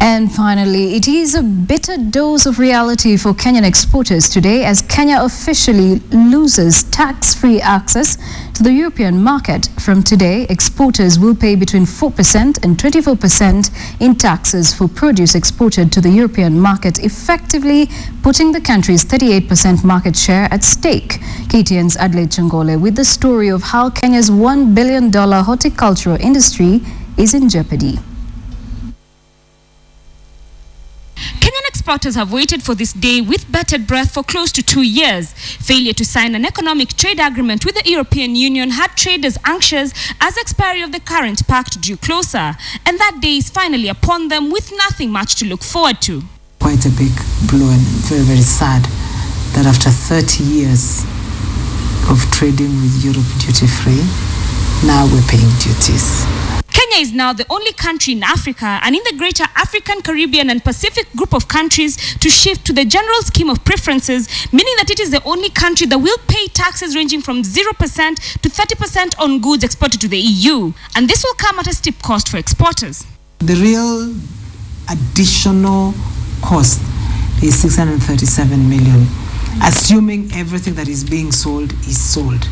And finally, it is a bitter dose of reality for Kenyan exporters today as Kenya officially loses tax-free access to the European market. From today, exporters will pay between 4% and 24% in taxes for produce exported to the European market, effectively putting the country's 38% market share at stake. KTN's Adelaide Changole with the story of how Kenya's $1 billion horticultural industry is in jeopardy. Kenyan exporters have waited for this day with bated breath for close to 2 years. Failure to sign an economic trade agreement with the European Union had traders anxious as expiry of the current pact drew closer. And that day is finally upon them with nothing much to look forward to. Quite a big blow and very, very sad that after 30 years of trading with Europe duty-free, now we're paying duties. Kenya is now the only country in Africa and in the greater African, Caribbean and Pacific group of countries to shift to the general scheme of preferences, meaning that it is the only country that will pay taxes ranging from 0% to 30% on goods exported to the EU. And this will come at a steep cost for exporters. The real additional cost is 637 million, assuming everything that is being sold is sold.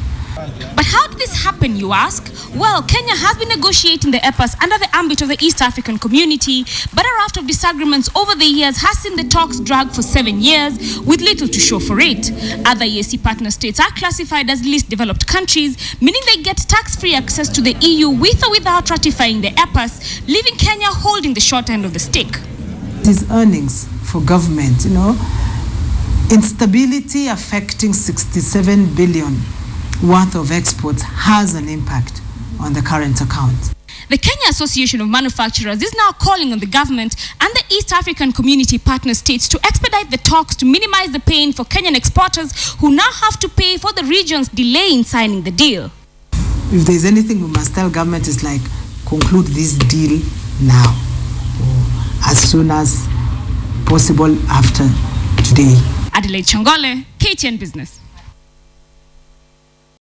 But how did this happen, you ask? Well, Kenya has been negotiating the EPAs under the ambit of the East African community, but a raft of disagreements over the years has seen the talks drag for 7 years with little to show for it. Other EAC partner states are classified as least developed countries, meaning they get tax-free access to the EU with or without ratifying the EPAs, leaving Kenya holding the short end of the stick. These earnings for government, instability affecting 67 billion worth of exports has an impact on the current account. The Kenya Association of Manufacturers is now calling on the government and the East African community partner states to expedite the talks to minimize the pain for Kenyan exporters who now have to pay for the region's delay in signing the deal. If there's anything we must tell government is like, conclude this deal now, or as soon as possible after today. Adelaide Changole, KTN Business.